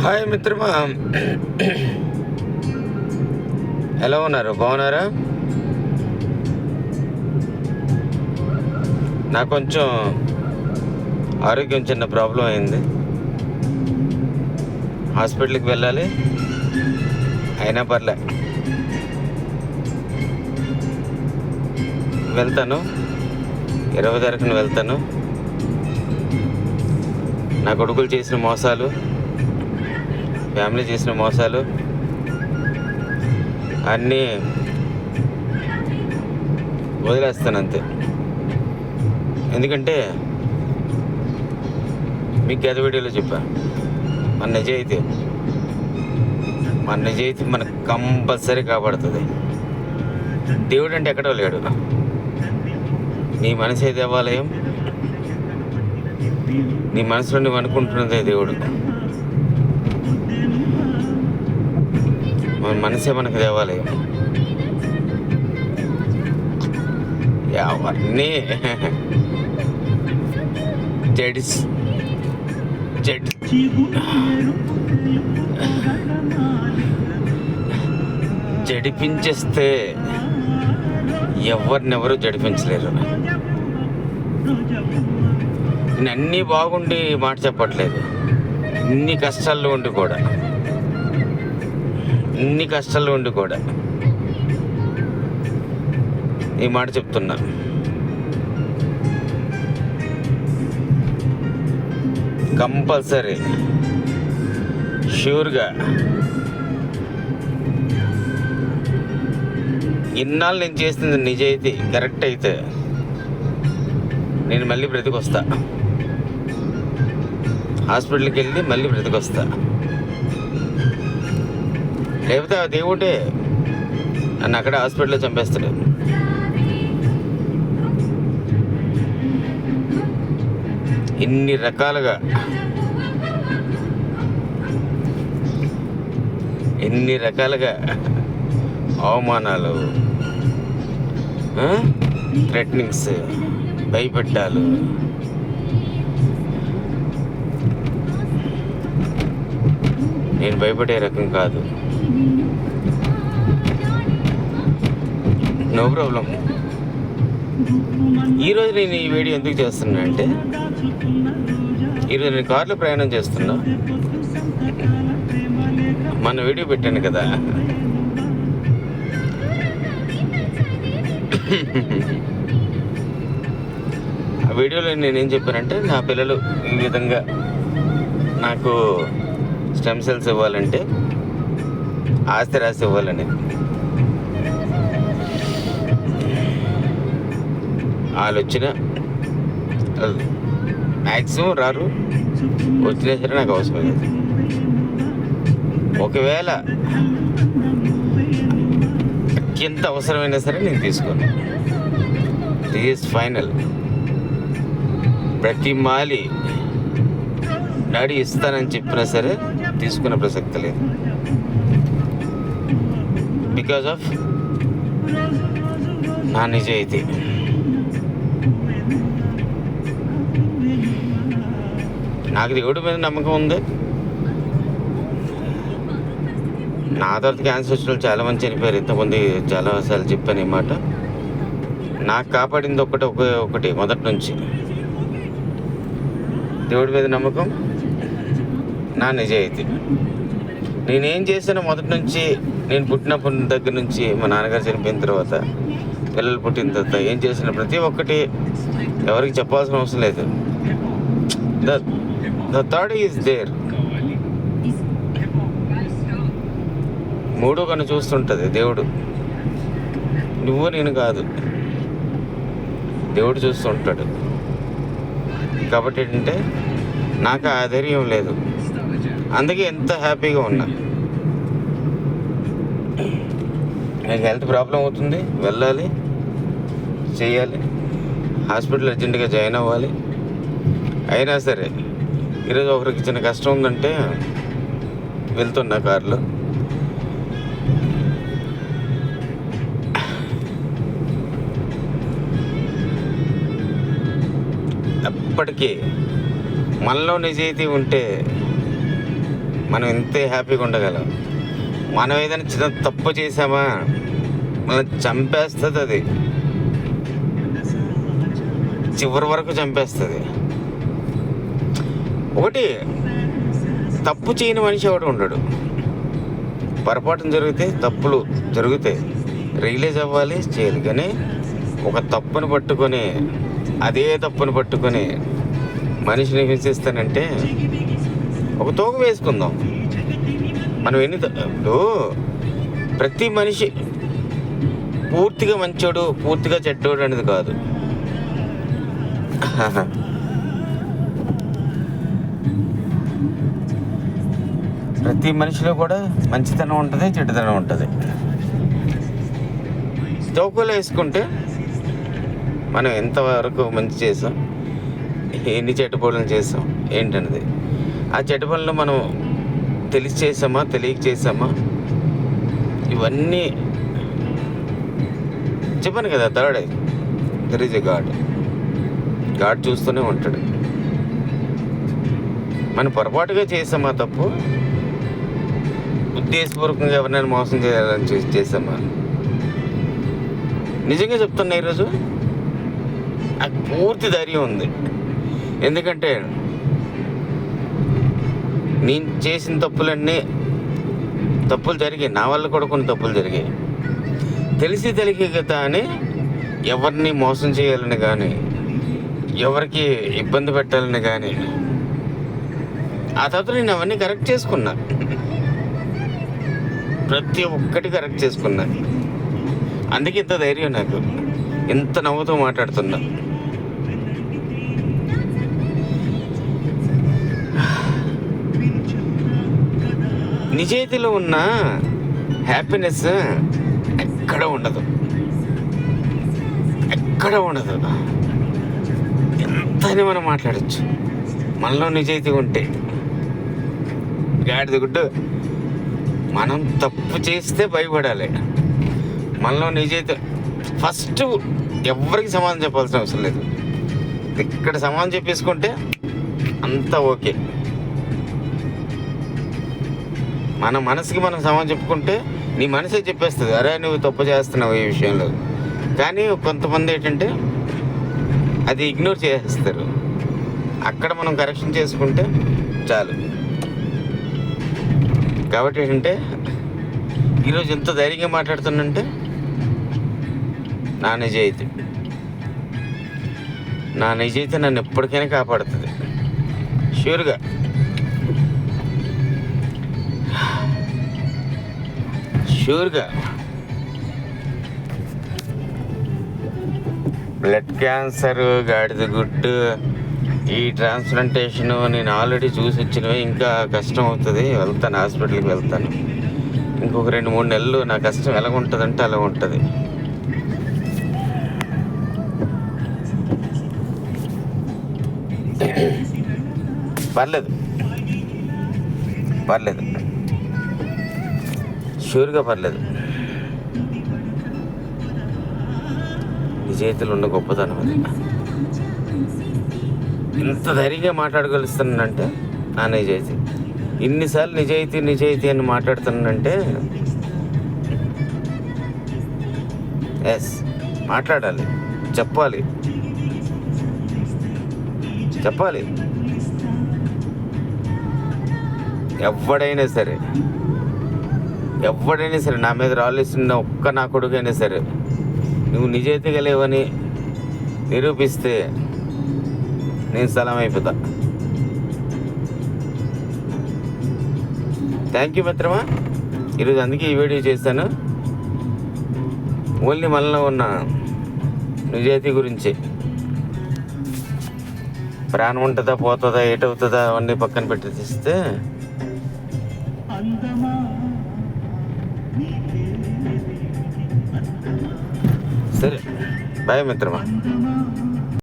Hi మిత్రమా, ఎలా ఉన్నారు? బాగున్నారా? నాకు కొంచెం ఆరోగ్యం చిన్న ప్రాబ్లం అయింది. హాస్పిటల్కి వెళ్ళాలి, అయినా పర్లే వెళ్తాను. 20 తారీఖున వెళ్తాను. నా కొడుకులు చేసిన మోసాలు, ఫ్యామిలీ చేసిన మోసాలు అన్నీ వదిలేస్తాను అంతే. ఎందుకంటే మీకు గత వీడియోలో చెప్పా, మన నిజాయితీ మనకు కంపల్సరీ కాపాడుతుంది. దేవుడు అంటే ఎక్కడో లేడు. నీ మనసే దేవాలయం, నీ మనసులో నువ్వు అనుకుంటున్నదే దేవుడు. మన మనసే మనకు దేవాలయం. అవన్నీ జడిపించేస్తే ఎవరినెవరు జడిపించలేరు. నేను అన్నీ బాగుండి మాట చెప్పట్లేదు. ఇన్ని కష్టాల్లో ఉండి కూడా ఈ మాట చెప్తున్నా. కంపల్సరీ ష్యూర్గా ఇన్నాళ్ళు నేను చేసింది నిజాయితీ కరెక్ట్ అయితే నేను మళ్ళీ బ్రతికొస్తా. హాస్పిటల్కి వెళ్ళి మళ్ళీ బ్రతికొస్తా. లేకపోతే ఆ దేవుడే నన్ను అక్కడ హాస్పిటల్లో చంపేస్తాడు. ఇన్ని రకాలుగా అవమానాలు, థ్రెటనింగ్స్, భయపెట్టాలు, నేను భయపడే రకం కాదు. No problem. ఈరోజు నేను ఈ వీడియో ఎందుకు చేస్తున్నా అంటే, ఈరోజు నేను కార్లో ప్రయాణం చేస్తున్నా. మన వీడియో పెట్టాను కదా, ఆ వీడియోలో నేనేం చెప్పానంటే, నా పిల్లలు ఈ విధంగా నాకు స్టెమ్ సెల్స్ ఇవ్వాలంటే ఆస్తి రాసి ఇవ్వాలని. వాళ్ళు వచ్చిన మ్యాక్సిమం రారు, వచ్చినా సరే నాకు అవసరం లేదు. ఒకవేళ ఎంత అవసరమైనా సరే నేను తీసుకోను. This is final. ప్రతి మాలి డాడీ ఇస్తానని చెప్పినా సరే తీసుకునే ప్రసక్తి లేదు. బికాజ్ ఆఫ్ నా నిజాయితీ. నాకు దేవుడి మీద నమ్మకం ఉంది. నా తర్వాత క్యాన్సర్ వచ్చిన వాళ్ళు చాలామంది చనిపోయారు. ఇంతమంది చాలాసార్లు చెప్పాను ఈ మాట. నాకు కాపాడింది ఒకటి మొదటి నుంచి దేవుడి మీద నమ్మకం, నా నిజాయితీ. నేనేం చేశానో మొదటి నుంచి, నేను పుట్టినప్పటి దగ్గర నుంచి, మా నాన్నగారు చనిపోయిన తర్వాత, పిల్లలు పుట్టిన తర్వాత ఏం చేసిన ప్రతి ఒక్కటి ఎవరికి చెప్పాల్సిన అవసరం లేదు. The third is there. మూడో కన్ను చూస్తుంటుంది దేవుడు. నువ్వు నేను కాదు, దేవుడు చూస్తుంటాడు. కాబట్టి ఏంటంటే నాకు ఆ ధైర్యం లేదు. అందుకే ఎంత హ్యాపీగా ఉన్నా. నాకు హెల్త్ ప్రాబ్లం అవుతుంది, వెళ్ళాలి, చేయాలి, హాస్పిటల్ అర్జెంటుగా జాయిన్ అవ్వాలి. అయినా సరే ఈరోజు ఒకరికి చిన్న కష్టం ఉందంటే వెళ్తున్నా కారులో. ఎప్పటికీ మనలో నిజాయితీ ఉంటే మనం ఇంతే హ్యాపీగా ఉండగలం. మనం ఏదైనా చిన్న తప్పు చేసామా మనం చంపేస్తుంది, అది చివరి వరకు చంపేస్తుంది. ఒకటి, తప్పు చేయని మనిషి ఎవడు ఉండడు. పొరపాటున జరిగితే తప్పులు జరుగుతాయి, రియలైజ్ అవ్వాలి, చేయాలి. కానీ ఒక తప్పును పట్టుకొని అదే తప్పును పట్టుకొని మనిషిని హింసిస్తానంటే ఒక తోక వేసుకుందాం. మనం ఇప్పుడు ప్రతి మనిషి పూర్తిగా మంచోడు, పూర్తిగా చెడ్డోడు అనేది కాదు. ప్రతి మనిషిలో కూడా మంచితనం ఉంటుంది, చెడ్డతనం ఉంటుంది. తోకలో వేసుకుంటే మనం ఎంతవరకు మంచి చేసాం, ఎన్ని చెడ్డ పనులు చేసాం ఏంటన్నది. ఆ చెడ్డ పనులు మనం తెలిసి చేసామా, తెలియక చేసామా, ఇవన్నీ చెప్పాను కదా. Third eye, there is a God చూస్తూనే ఉంటాడు. మనం పొరపాటుగా చేసామా తప్పు, ఉద్దేశపూర్వకంగా ఎవరినైనా మోసం చేయాలని చేసామా, నిజంగా చెప్తున్నా ఈరోజు నాకు పూర్తి ధైర్యం ఉంది. ఎందుకంటే నేను చేసిన తప్పులు జరిగాయి, నా వల్ల కూడా కొన్ని తప్పులు జరిగాయి. తెలిసి తెలియక అని ఎవరిని మోసం చేయాలని కానీ, ఎవరికి ఇబ్బంది పెట్టాలని కానీ, ఆ తర్వాత నేను అవన్నీ కరెక్ట్ చేసుకున్నా. ప్రతి ఒక్కటి కరెక్ట్ చేసుకున్నా. అందుకే ఇంత ధైర్యం నాకు, ఇంత నవ్వుతూ మాట్లాడుతున్నా. నిజాయితీలో ఉన్న హ్యాపీనెస్ ఎక్కడ ఉండదు. ఎంతని మనం మాట్లాడచ్చు మనలో నిజాయితీ ఉంటే. గాడిద గుడ్డు, మనం తప్పు చేస్తే భయపడాలి. మనలో నిజాయితీ ఫస్ట్ ఎవరికి సమాధానం చెప్పాల్సిన అవసరం లేదు. ఇక్కడ సమాధానం చెప్పేసుకుంటే అంతా ఓకే. మన మనసుకి మనం సమాధానం చెప్పుకుంటే నీ మనసే చెప్పేస్తుంది, అరే నువ్వు తప్పు చేస్తున్నావు ఈ విషయంలో. కానీ కొంతమంది ఏంటంటే అది ఇగ్నోర్ చేసేస్తారు. అక్కడ మనం కరెక్షన్ చేసుకుంటే చాలు. కాబట్టి ఏంటంటే ఈరోజు ఎంత ధైర్యంగా మాట్లాడుతానంటే నా నిజాయితీ నన్ను ఎప్పటికైనా కాపాడుతుంది, షూర్గా. బ్లడ్ క్యాన్సర్, గాడిద గుడ్డు, ఈ ట్రాన్స్ప్లాంటేషను నేను ఆల్రెడీ చూసి వచ్చినవి. ఇంకా కష్టం అవుతుంది, వెళ్తాను, హాస్పిటల్కి వెళ్తాను. ఇంకొక 2-3 నెలలు నా కష్టం ఎలాగ ఉంటుందంటే అలా ఉంటుంది. పర్లేదు, షూర్గా పర్లేదు. నిజాయితీలు ఉన్న గొప్పతనం అది. ఇంత ధైర్యంగా మాట్లాడగలుగుతున్నానంటే నా నిజాయితీ. ఇన్నిసార్లు నిజాయితీ అని మాట్లాడుతున్నానంటే ఎస్, మాట్లాడాలి, చెప్పాలి. ఎవడైనా సరే నా మీద రాలేస్తున్న ఒక్క నా కొడుకైనా సరే నువ్వు నిజాయితీగా లేవని నిరూపిస్తే నేను స్థలం అయిపోతా. థ్యాంక్ యూ మిత్రమా. ఈరోజు అందుకే ఈ వీడియో చేశాను. ఓన్లీ మనలో ఉన్న నిజాయితీ గురించి. ప్రాణం ఉంటుందా, పోతుందా, ఏటవుతుందా అవన్నీ పక్కన పెట్టి తీస్తే సరే. బాయ్ మిత్రమా.